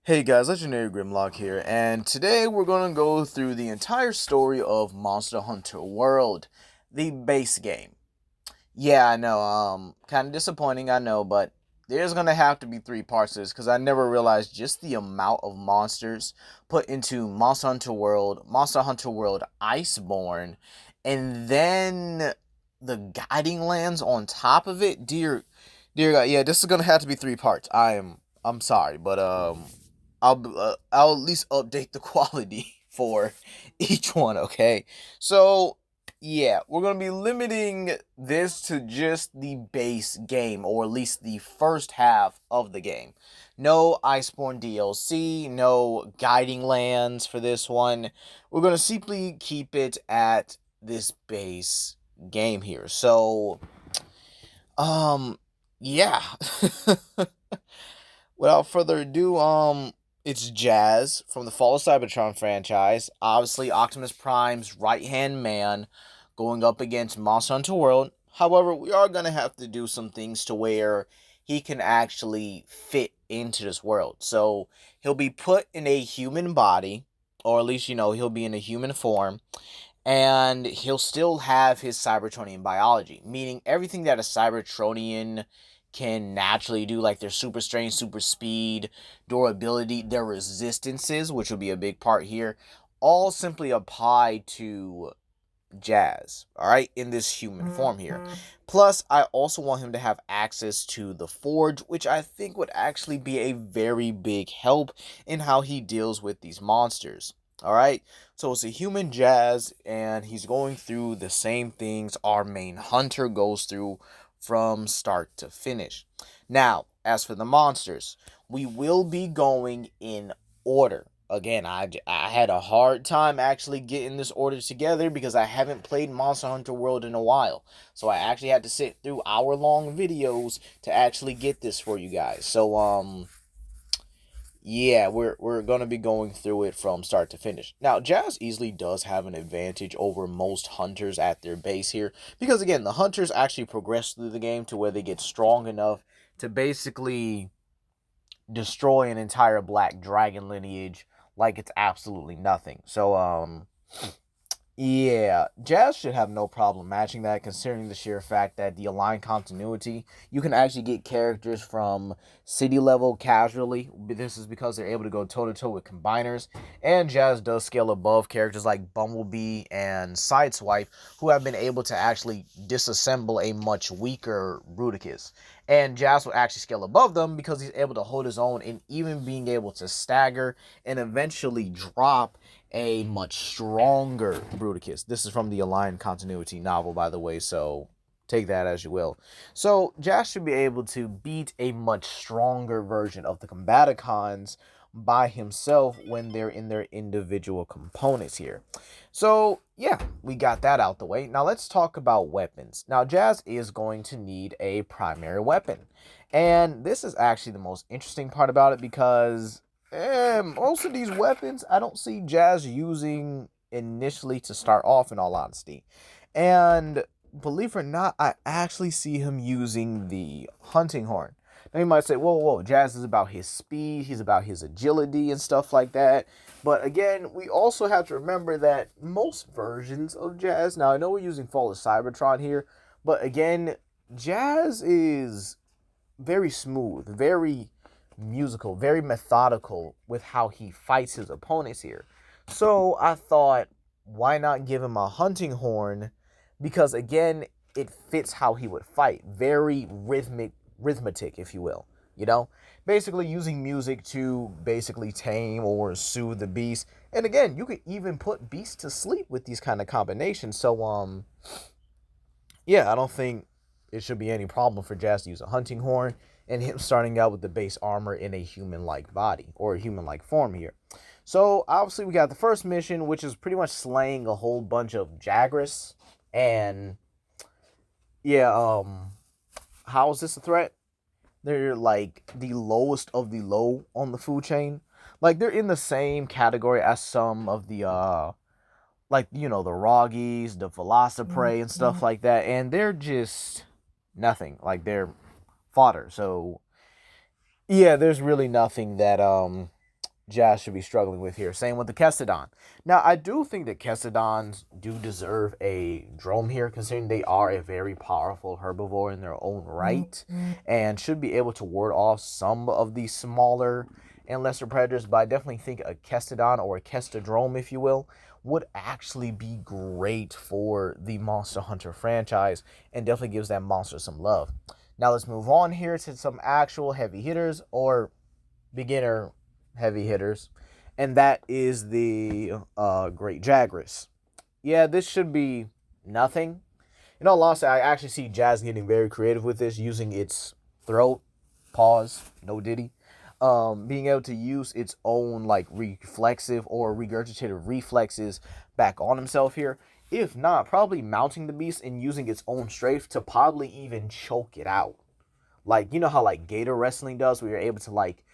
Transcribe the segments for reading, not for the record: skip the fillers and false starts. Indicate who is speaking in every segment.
Speaker 1: Hey guys, Legendary Grimlock here, and today we're going to go through the entire story of Monster Hunter World, the base game. Yeah, I know, kind of disappointing, I know, but there's going to have to be three parts to this, because I never realized just the amount of monsters put into Monster Hunter World Iceborne, and then the guiding lands on top of it. Dear God, yeah, this is going to have to be three parts. I'm sorry, but, I'll at least update the quality for each one, okay? So, yeah, we're going to be limiting this to just the base game, or at least the first half of the game. No Iceborne DLC, no guiding lands for this one. We're going to simply keep it at this base game here. So, yeah. Without further ado, it's Jazz from the Fall of Cybertron franchise. Obviously, Optimus Prime's right-hand man going up against Monster Hunter World. However, we are going to have to do some things to where he can actually fit into this world. So, he'll be put in a human body, or at least, he'll be in a human form, and he'll still have his Cybertronian biology, meaning everything that a Cybertronian can naturally do, like their super strength, super speed, durability, their resistances, which will be a big part here, all simply apply to Jazz, alright, in this human form here. Plus, I also want him to have access to the Forge, which I think would actually be a very big help in how he deals with these monsters. Alright, so it's a human Jazz, and he's going through the same things our main hunter goes through from start to finish. Now, as for the monsters, we will be going in order. Again, I had a hard time actually getting this order together because I haven't played Monster Hunter World in a while. So I actually had to sit through hour-long videos to actually get this for you guys. So, yeah, we're going to be going through it from start to finish. Now, Jazz easily does have an advantage over most hunters at their base here. Because, again, the hunters actually progress through the game to where they get strong enough to basically destroy an entire black dragon lineage like it's absolutely nothing. So, yeah, Jazz should have no problem matching that, considering the sheer fact that the aligned continuity, you can actually get characters from city level casually. This is because they're able to go toe-to-toe with combiners, and Jazz does scale above characters like Bumblebee and Sideswipe, who have been able to actually disassemble a much weaker Bruticus. And Jazz will actually scale above them because he's able to hold his own and even being able to stagger and eventually drop a much stronger Bruticus. This is from the Aligned Continuity novel, by the way, so take that as you will. So, Jazz should be able to beat a much stronger version of the Combaticons by himself when they're in their individual components here. So, yeah, we got that out the way. Now, let's talk about weapons. Now, Jazz is going to need a primary weapon. And this is actually the most interesting part about it because most of these weapons I don't see Jazz using initially to start off, in all honesty. And believe it or not, I actually see him using the hunting horn. Now you might say, whoa, Jazz is about his speed, he's about his agility and stuff like that. But again, we also have to remember that most versions of Jazz, now I know we're using Fall of Cybertron here, but again, Jazz is very smooth, very musical, very methodical with how he fights his opponents here. So I thought, why not give him a hunting horn? Because again, it fits how he would fight. Very rhythmic, if you will. Basically using music to basically tame or soothe the beast. And again, you could even put beasts to sleep with these kind of combinations. So, yeah, I don't think it should be any problem for Jazz to use a hunting horn and him starting out with the base armor in a human-like body or a human-like form here. So obviously we got the first mission, which is pretty much slaying a whole bunch of Jagras. And yeah, how is this a threat? They're like the lowest of the low on the food chain. Like they're in the same category as some of the like, the Roggies, the Velociprey and stuff like that, and they're just nothing. Like they're fodder. So yeah, there's really nothing that Jazz should be struggling with here. Same with the Kestodon. Now, I do think that Kestodons do deserve a drome here, considering they are a very powerful herbivore in their own right, and should be able to ward off some of the smaller and lesser predators. But I definitely think a Kestodon, or a Kestodrome, if you will, would actually be great for the Monster Hunter franchise, and definitely gives that monster some love. Now, let's move on here to some actual heavy hitters, or beginner heavy hitters, and that is the Great Jagras. Yeah, this should be nothing. In all honesty, I actually see Jazz getting very creative with this, using its throat, pause, no diddy, being able to use its own like reflexive or regurgitative reflexes back on himself here. If not, probably mounting the beast and using its own strafe to probably even choke it out. Like, you know how like gator wrestling does, where you're able to like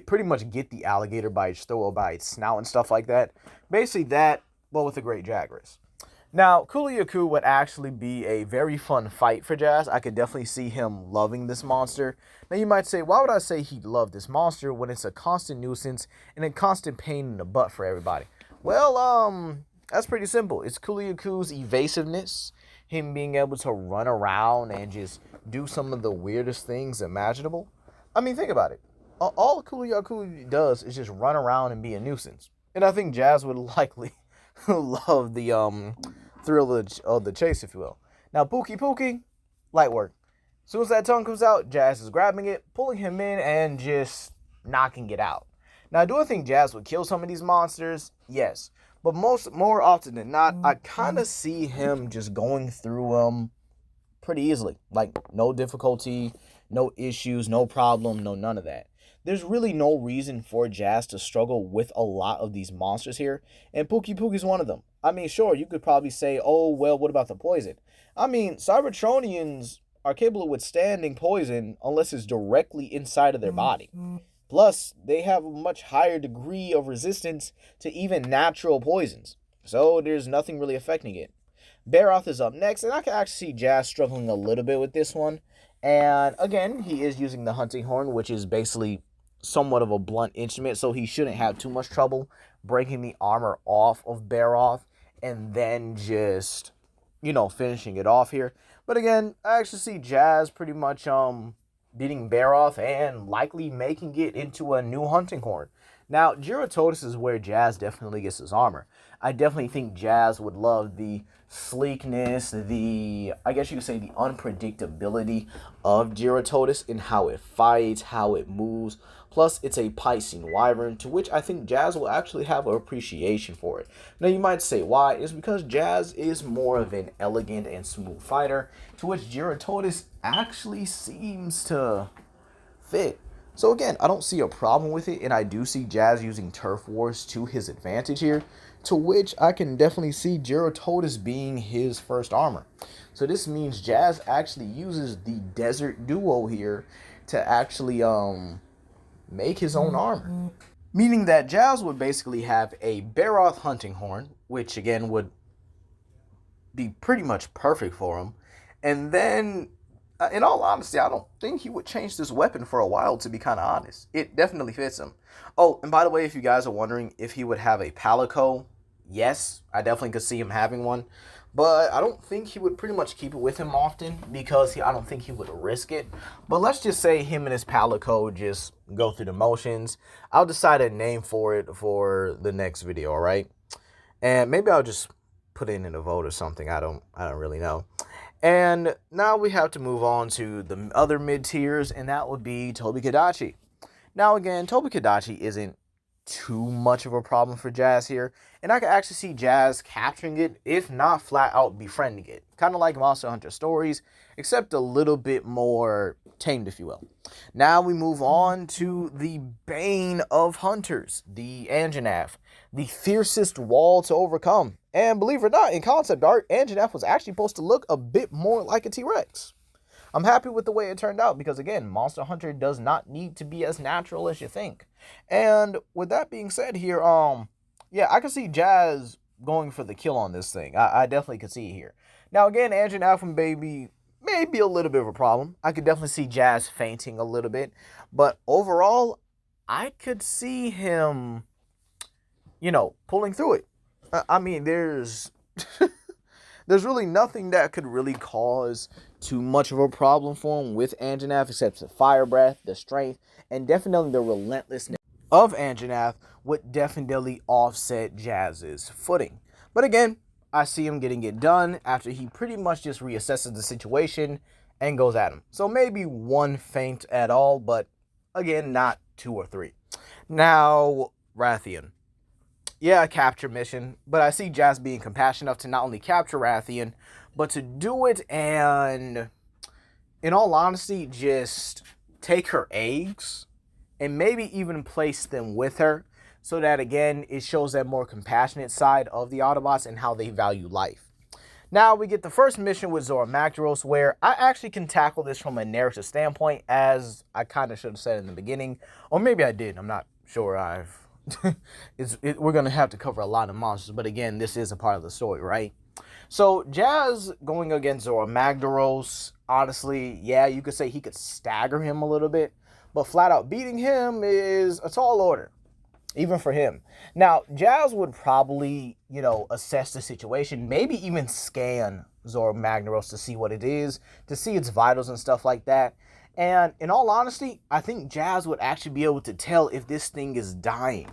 Speaker 1: pretty much get the alligator by its throat or by its snout and stuff like that. Basically that, but with the Great Jagras. Now, Kuliaku would actually be a very fun fight for Jazz. I could definitely see him loving this monster. Now, you might say, why would I say he'd love this monster when it's a constant nuisance and a constant pain in the butt for everybody? Well, that's pretty simple. It's Kuliaku's evasiveness, him being able to run around and just do some of the weirdest things imaginable. I mean, think about it. All Kuliaku does is just run around and be a nuisance. And I think Jazz would likely love the thrill of the chase, if you will. Now, Pookie, light work. As soon as that tongue comes out, Jazz is grabbing it, pulling him in, and just knocking it out. Now, do I think Jazz would kill some of these monsters? Yes. But more often than not, I kind of see him just going through them pretty easily. Like, no difficulty, no issues, no problem, no none of that. There's really no reason for Jazz to struggle with a lot of these monsters here, and Pookie's one of them. I mean, sure, you could probably say, oh, well, what about the poison? I mean, Cybertronians are capable of withstanding poison unless it's directly inside of their body. Plus, they have a much higher degree of resistance to even natural poisons, so there's nothing really affecting it. Barroth is up next, and I can actually see Jazz struggling a little bit with this one. And again, he is using the hunting horn, which is basically somewhat of a blunt instrument, so he shouldn't have too much trouble breaking the armor off of Barroth and then just, finishing it off here. But again, I actually see Jazz pretty much beating Barroth and likely making it into a new hunting horn. Now, Girototus is where Jazz definitely gets his armor. I definitely think Jazz would love the sleekness, I guess you could say the unpredictability of Girototus in how it fights, how it moves. Plus, it's a Piscine Wyvern, to which I think Jazz will actually have an appreciation for it. Now, you might say why. It's because Jazz is more of an elegant and smooth fighter, to which Girototus actually seems to fit. So again, I don't see a problem with it, and I do see Jazz using Turf Wars to his advantage here, to which I can definitely see Girototus being his first armor. So this means Jazz actually uses the Desert Duo here to actually make his own armor. Meaning that Jazz would basically have a Barroth hunting horn, which again would be pretty much perfect for him, and then in all honesty, I don't think he would change this weapon for a while, to be kind of honest. It definitely fits him. Oh, and by the way, if you guys are wondering if he would have a Palico, yes, I definitely could see him having one. But I don't think he would pretty much keep it with him often, because I don't think he would risk it. But let's just say him and his Palico just go through the motions. I'll decide a name for it for the next video, all right? And maybe I'll just put it in a vote or something. I don't really know. And now we have to move on to the other mid-tiers, and that would be Tobi-Kadachi. Now again, Tobi-Kadachi isn't too much of a problem for Jazz here, and I can actually see Jazz capturing it, if not flat out befriending it. Kind of like Monster Hunter Stories, except a little bit more tamed, if you will. Now we move on to the bane of hunters, the Anjanath, the fiercest wall to overcome. And believe it or not, in concept art, Anjanath was actually supposed to look a bit more like a T-Rex. I'm happy with the way it turned out, because again, Monster Hunter does not need to be as natural as you think. And with that being said here, yeah, I can see Jazz going for the kill on this thing. I definitely could see it here. Now again, Anjanath and Baby may be a little bit of a problem. I could definitely see Jazz fainting a little bit. But overall, I could see him, pulling through it. I mean, there's really nothing that could really cause too much of a problem for him with Anjanath except the fire breath, the strength, and definitely the relentlessness of Anjanath would definitely offset Jazz's footing. But again, I see him getting it done after he pretty much just reassesses the situation and goes at him. So maybe one feint at all, but again, not two or three. Now, Rathian. Yeah, a capture mission, but I see Jazz being compassionate enough to not only capture Rathian, but to do it and, in all honesty, just take her eggs and maybe even place them with her so that, again, it shows that more compassionate side of the Autobots and how they value life. Now, we get the first mission with Zora Magdaros, where I actually can tackle this from a narrative standpoint, as I kind of should have said in the beginning, or maybe I did, I'm not sure. We're going to have to cover a lot of monsters, but again, this is a part of the story, right? So, Jazz going against Zora Magdaros, honestly, yeah, you could say he could stagger him a little bit, but flat out beating him is a tall order, even for him. Now, Jazz would probably, assess the situation, maybe even scan Zora Magdaros to see what it is, to see its vitals and stuff like that. And in all honesty, I think Jazz would actually be able to tell if this thing is dying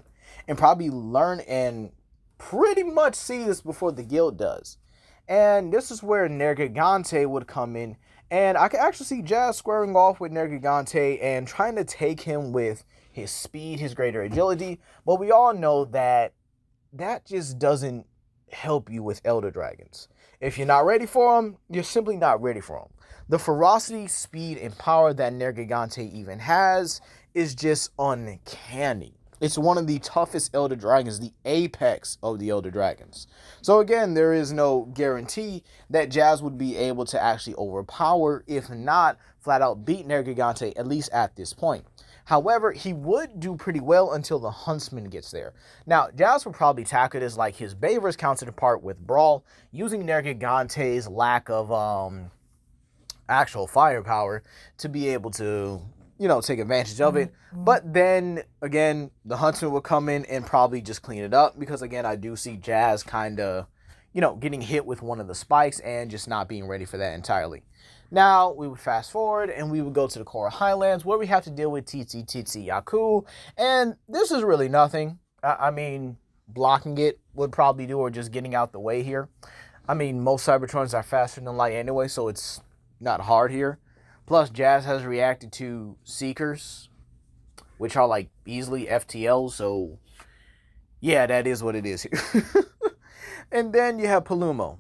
Speaker 1: and probably learn and pretty much see this before the guild does. And this is where Nergigante would come in. And I can actually see Jazz squaring off with Nergigante and trying to take him with his speed, his greater agility. But we all know that just doesn't help you with Elder Dragons. If you're not ready for them, you're simply not ready for them. The ferocity, speed, and power that Nergigante even has is just uncanny. It's one of the toughest Elder Dragons, the apex of the Elder Dragons. So again, there is no guarantee that Jazz would be able to actually overpower, if not flat out beat Nergigante, at least at this point. However, he would do pretty well until the Huntsman gets there. Now, Jazz would probably tackle this like his Baver's counterpart with Brawl, using Nergigante's lack of actual firepower to be able to, take advantage of it. But then, again, the Huntsman would come in and probably just clean it up because, again, I do see Jazz kind of, getting hit with one of the spikes and just not being ready for that entirely. Now, we would fast forward and we would go to the Korra Highlands where we have to deal with Tsitsi Yaku. And this is really nothing. I mean, blocking it would probably do, or just getting out the way here. I mean, most Cybertrons are faster than light anyway, so it's not hard here. Plus, Jazz has reacted to Seekers, which are like easily FTLs, so yeah, that is what it is here. And then you have Palumo.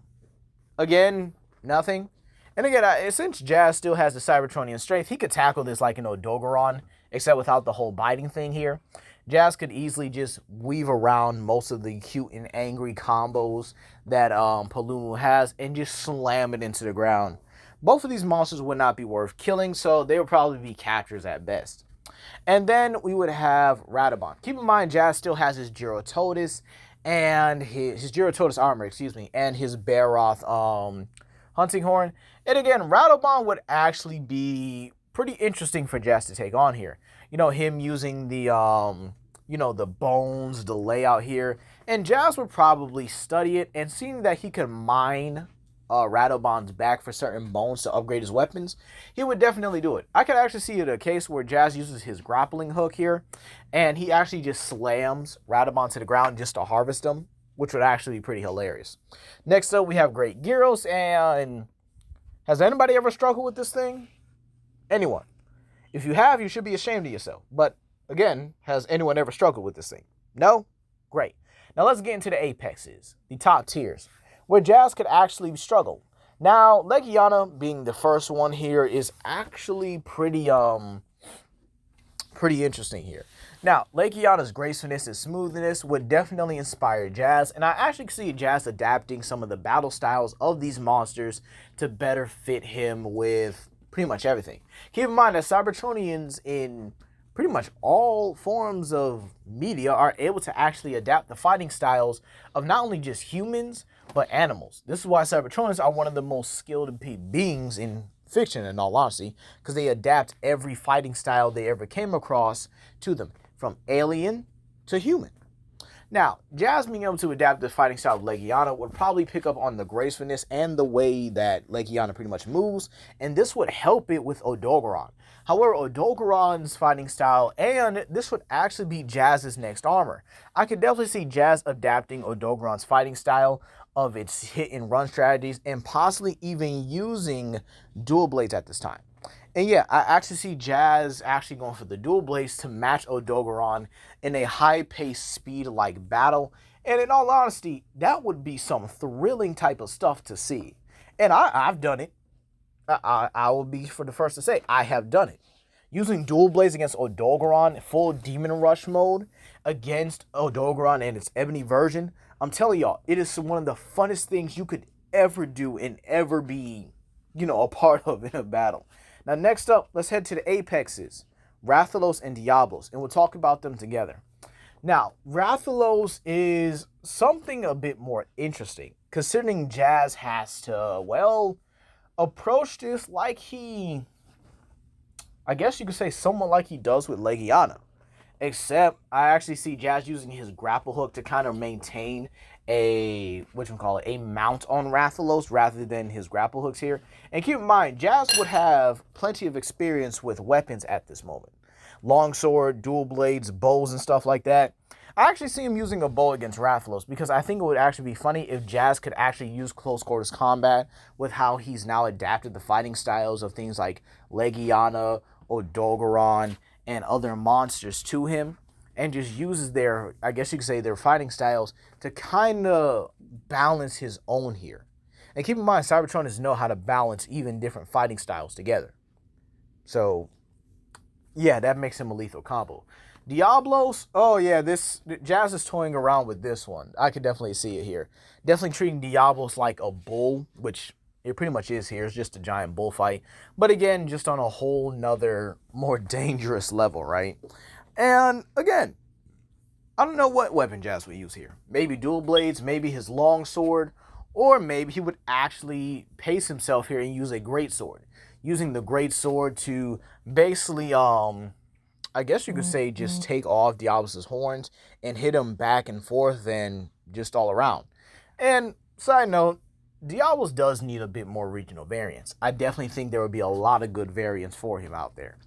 Speaker 1: Again, nothing. And again, since Jazz still has the Cybertronian strength, he could tackle this like Dogoron, except without the whole biting thing here. Jazz could easily just weave around most of the cute and angry combos that Palumo has and just slam it into the ground. Both of these monsters would not be worth killing, so they would probably be captures at best. And then we would have Radobon. Keep in mind, Jazz still has his Gyrototus and his Gyrototus armor, and his Baroth hunting horn. And again, Radobon would actually be pretty interesting for Jazz to take on here. Him using the the bones, the layout here. And Jazz would probably study it, and seeing that he could mine Radobon's back for certain bones to upgrade his weapons, he would definitely do it. I could actually see it a case where Jazz uses his grappling hook here, and he actually just slams Radobon to the ground just to harvest him, which would actually be pretty hilarious. Next up, we have Great Gyros, and has anybody ever struggled with this thing? Anyone? If you have, you should be ashamed of yourself. But again, has anyone ever struggled with this thing? No? Great. Now let's get into the apexes, the top tiers, where Jazz could actually struggle. Now, Legiana being the first one here is actually pretty interesting here. Now, Legiana's gracefulness and smoothness would definitely inspire Jazz, and I actually see Jazz adapting some of the battle styles of these monsters to better fit him with pretty much everything. Keep in mind that Cybertronians in pretty much all forms of media are able to actually adapt the fighting styles of not only just humans, but animals. This is why Cybertronians are one of the most skilled beings in fiction, in all honesty, because they adapt every fighting style they ever came across to them. from alien to human. Now, Jazz being able to adapt the fighting style of Legiana would probably pick up on the gracefulness and the way that Legiana pretty much moves, and this would help it with Odogaron. However, Odogaron's fighting style, and this would actually be Jazz's next armor. I could definitely see Jazz adapting Odogaron's fighting style of its hit and run strategies, and possibly even using dual blades at this time. And yeah, I actually see Jazz actually going for the dual blades to match Odogaron in a high-paced speed-like battle. And in all honesty, that would be some thrilling type of stuff to see. And I've done it. I will be for the first to say, I have done it. Using dual blades against Odogaron, full Demon Rush mode, against Odogaron and its Ebony version, I'm telling y'all, it is one of the funnest things you could ever do and ever be, a part of in a battle. Now, next up, let's head to the Apexes, Rathalos and Diablos, and we'll talk about them together. Now, Rathalos is something a bit more interesting, considering Jazz has to, approach this like I guess you could say somewhat like he does with Legiana. Except, I actually see Jazz using his grapple hook to kind of maintain a mount on Rathalos rather than his grapple hooks here. And keep in mind, Jazz would have plenty of experience with weapons at this moment. Longsword, dual blades, bows, and stuff like that. I actually see him using a bow against Rathalos because I think it would actually be funny if Jazz could actually use close quarters combat with how he's now adapted the fighting styles of things like Legiana, Odogaron, and other monsters to him, and just uses their, I guess you could say, their fighting styles to kind of balance his own here. And keep in mind, Cybertroners know how to balance even different fighting styles together. So, yeah, that makes him a lethal combo. Diablos, this Jazz is toying around with this one. I could definitely see it here. Definitely treating Diablos like a bull, which it pretty much is here. It's just a giant bullfight. But again, just on a whole nother, more dangerous level, right? And again, I don't know what weapon Jazz would use here. Maybe dual blades, maybe his long sword, or maybe he would actually pace himself here and use a great sword. Using the great sword to basically, I guess you could say just take off Diablos' horns and hit him back and forth and just all around. And side note, Diablos does need a bit more regional variance. I definitely think there would be a lot of good variants for him out there.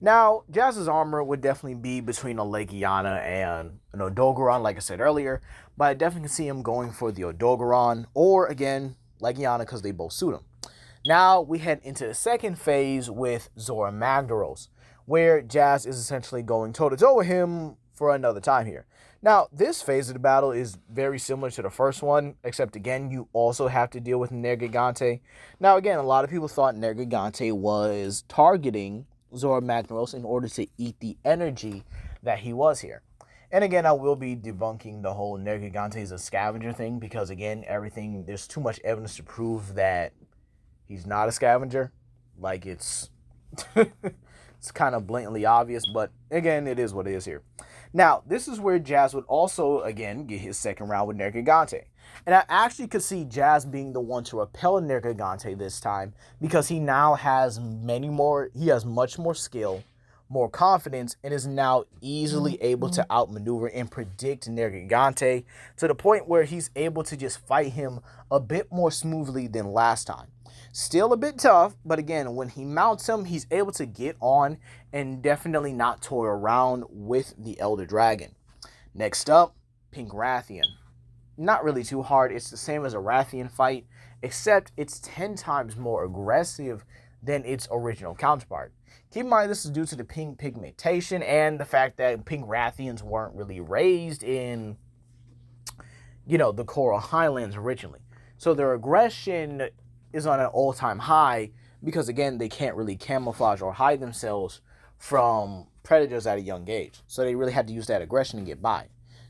Speaker 1: Now, Jazz's armor would definitely be between a Legiana and an Odogaron, like I said earlier, but I definitely can see him going for the Odogaron, or again, Legiana, because they both suit him. Now, we head into the second phase with Zora Magdaros, where Jazz is essentially going toe-to-toe with him for another time here. Now, this phase of the battle is very similar to the first one, except again, you also have to deal with Nergigante. Now, again, a lot of people thought Nergigante was targeting Zora Magdaros in order to eat the energy that he was here. And again, I will be debunking the whole Nergigante is a scavenger thing, because again, there's too much evidence to prove that he's not a scavenger. Like, it's it's kind of blatantly obvious, but again, it is what it is here. Now, this is where Jazz would also, again, get his second round with Nergigante. And I actually could see Jazz being the one to repel Nergigante this time, because he now has much more skill, more confidence, and is now easily able to outmaneuver and predict Nergigante to the point where he's able to just fight him a bit more smoothly than last time. Still a bit tough, but again, when he mounts him, he's able to get on and definitely not toy around with the Elder Dragon. Next up, Pink Rathian. Not really too hard. It's the same as a Rathian fight, except it's 10 times more aggressive than its original counterpart. Keep in mind, this is due to the pink pigmentation and the fact that Pink Rathians weren't really raised in, the Coral Highlands originally. So their aggression is on an all-time high because, again, they can't really camouflage or hide themselves from predators at a young age. So they really had to use that aggression to get by.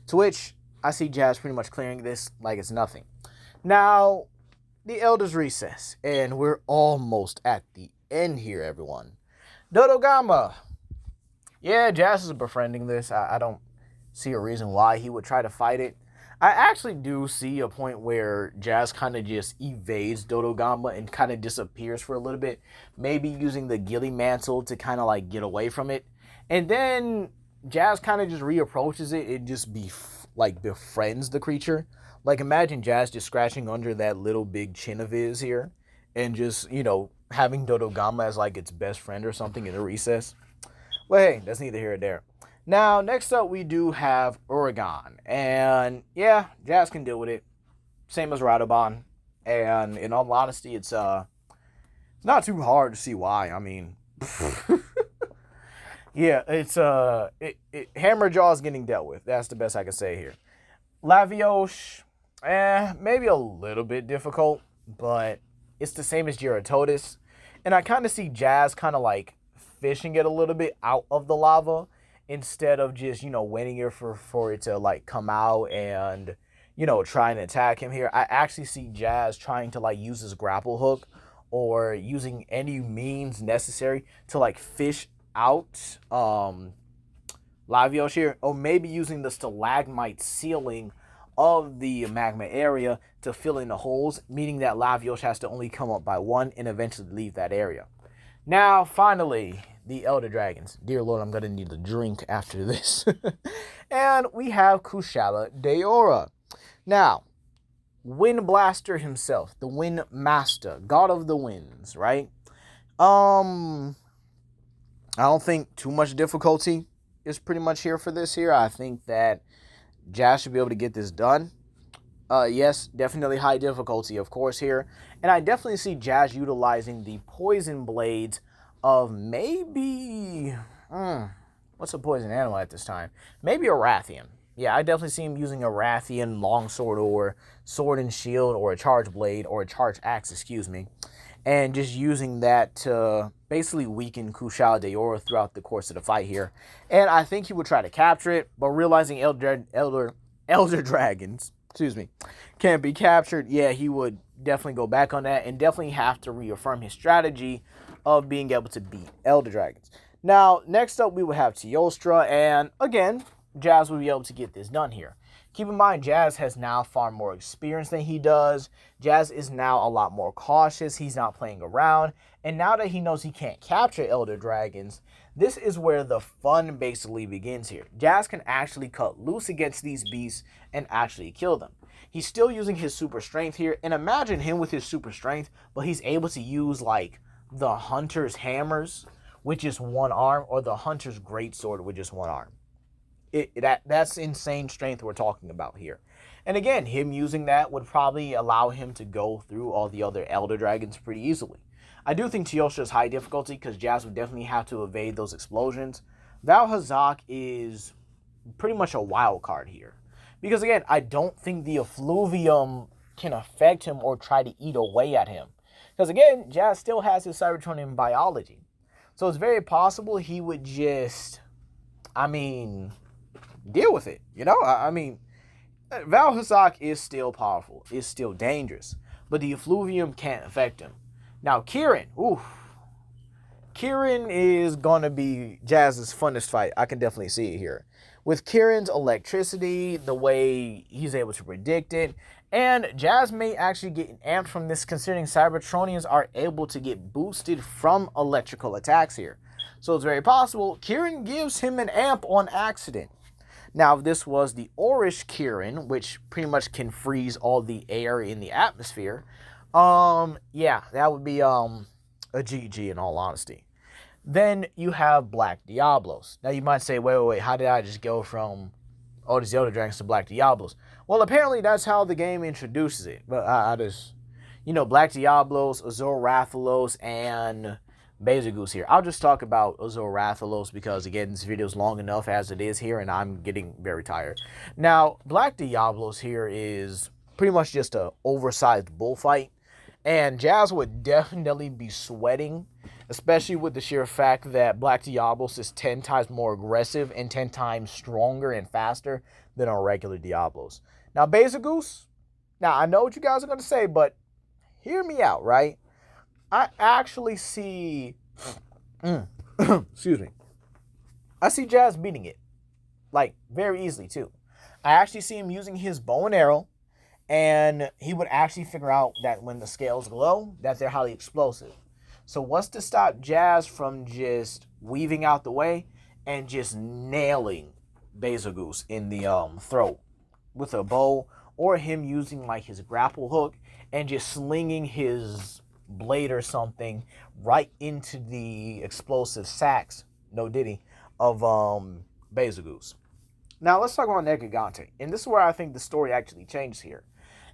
Speaker 1: To which I see Jazz pretty much clearing this like it's nothing. Now, the Elder's Recess, and we're almost at the end here, everyone. Dodogama. Yeah, Jazz is befriending this. I don't see a reason why he would try to fight it. I actually do see a point where Jazz kind of just evades Dodogama and kind of disappears for a little bit, maybe using the Ghillie Mantle to kind of like get away from it. And then Jazz kind of just reapproaches it. It just like befriends the creature. Like imagine Jazz just scratching under that little big chin of his here, and just having Dodogama as like its best friend or something in the recess. Well, hey, that's neither here nor there. Now, next up we do have Uragon, and yeah, Jazz can deal with it. Same as Radobon, and in all honesty, it's not too hard to see why. I mean, yeah, it's Hammerjaw is getting dealt with. That's the best I can say here. Lavioche, maybe a little bit difficult, but it's the same as Gyarados. And I kind of see Jazz kind of like fishing it a little bit out of the lava instead of just, waiting here for it to like come out and, trying to attack him here. I actually see Jazz trying to like use his grapple hook or using any means necessary to like fish out Lavioche here, or maybe using the stalagmite ceiling of the magma area to fill in the holes, meaning that Lavioche has to only come up by one and eventually leave that area. Now, finally, the Elder Dragons. Dear Lord, I'm going to need a drink after this. And we have Kushala Daora. Now, Wind Blaster himself, the Wind Master, God of the Winds, right? I don't think too much difficulty is pretty much here for this here. I think that Jazz should be able to get this done. Yes, definitely high difficulty, of course, here. And I definitely see Jazz utilizing the poison blades of maybe... what's a poison animal at this time? Maybe a Rathian. Yeah, I definitely see him using a Rathian longsword or sword and shield or a charge blade or a charge axe, excuse me. And just using that to basically weaken Kushala Daora throughout the course of the fight here. And I think he would try to capture it, but realizing Elder Dragons, can't be captured, yeah, he would definitely go back on that and definitely have to reaffirm his strategy of being able to beat Elder Dragons. Now, next up, we will have Teostra, and again, Jazz will be able to get this done here. Keep in mind, Jazz has now far more experience than he does. Jazz is now a lot more cautious. He's not playing around. And now that he knows he can't capture Elder Dragons, this is where the fun basically begins here. Jazz can actually cut loose against these beasts and actually kill them. He's still using his super strength here. And imagine him with his super strength, but he's able to use like the Hunter's hammers with just one arm or the Hunter's greatsword with just one arm. That's insane strength we're talking about here. And again, him using that would probably allow him to go through all the other Elder Dragons pretty easily. I do think Teostra is high difficulty because Jazz would definitely have to evade those explosions. Valhazak is pretty much a wild card here. Because again, I don't think the Effluvium can affect him or try to eat away at him. Because again, Jazz still has his Cybertronian biology. So it's very possible he would just, deal with it, Valhazak is still powerful, is still dangerous, but the Effluvium can't affect him. Now, Kieran is gonna be Jazz's funnest fight. I can definitely see it here. With Kieran's electricity, the way he's able to predict it, and Jazz may actually get amped from this considering Cybertronians are able to get boosted from electrical attacks here. So it's very possible Kieran gives him an amp on accident. Now, if this was the Orish Kieran, which pretty much can freeze all the air in the atmosphere, yeah, that would be a GG in all honesty. Then you have Black Diablos. Now you might say, wait, how did I just go from all these Elder Dragons to Black Diablos? Well, apparently that's how the game introduces it. But I just, Black Diablos, Azor Rathalos, and Bezogus here. I'll just talk about Azor Rathalos because, again, this video is long enough as it is here, and I'm getting very tired. Now, Black Diablos here is pretty much just an oversized bullfight, and Jazz would definitely be sweating, especially with the sheer fact that Black Diablos is 10 times more aggressive and 10 times stronger and faster than our regular Diablos. Now, Bezogus, I know what you guys are going to say, but hear me out, right? I actually see, excuse me, I see Jazz beating it, like, very easily, too. I actually see him using his bow and arrow, and he would actually figure out that when the scales glow, that they're highly explosive. So what's to stop Jazz from just weaving out the way and just nailing Betelgeuse in the throat with a bow, or him using like his grapple hook and just slinging his blade or something right into the explosive sacks, no diddy, of Betelgeuse. Now let's talk about Nergigante, and this is where I think the story actually changes here.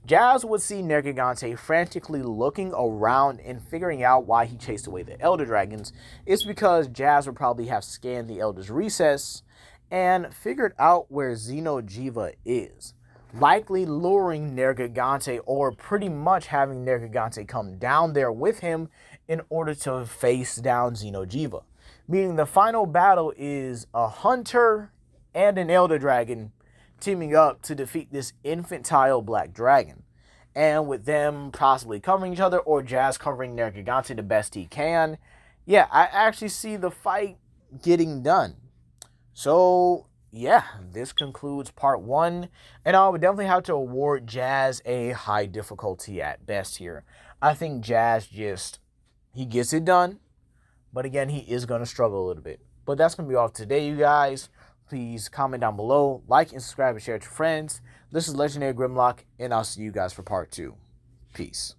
Speaker 1: Jazz would see Nergigante frantically looking around and figuring out why he chased away the Elder Dragons. It's because Jazz would probably have scanned the Elder's recess and figured out where Xeno'jiiva is, likely luring Nergigante, or pretty much having Nergigante come down there with him in order to face down Xeno'jiiva. Meaning the final battle is a hunter and an Elder Dragon teaming up to defeat this infantile black dragon. And with them possibly covering each other, or Jazz covering Nergigante the best he can, yeah, I actually see the fight getting done. So, yeah, this concludes part 1. And I would definitely have to award Jazz a high difficulty at best here. I think Jazz he gets it done. But again, he is going to struggle a little bit. But that's going to be all today, you guys. Please comment down below, like and subscribe and share with your friends. This is Legendary Grimlock, and I'll see you guys for part 2. Peace.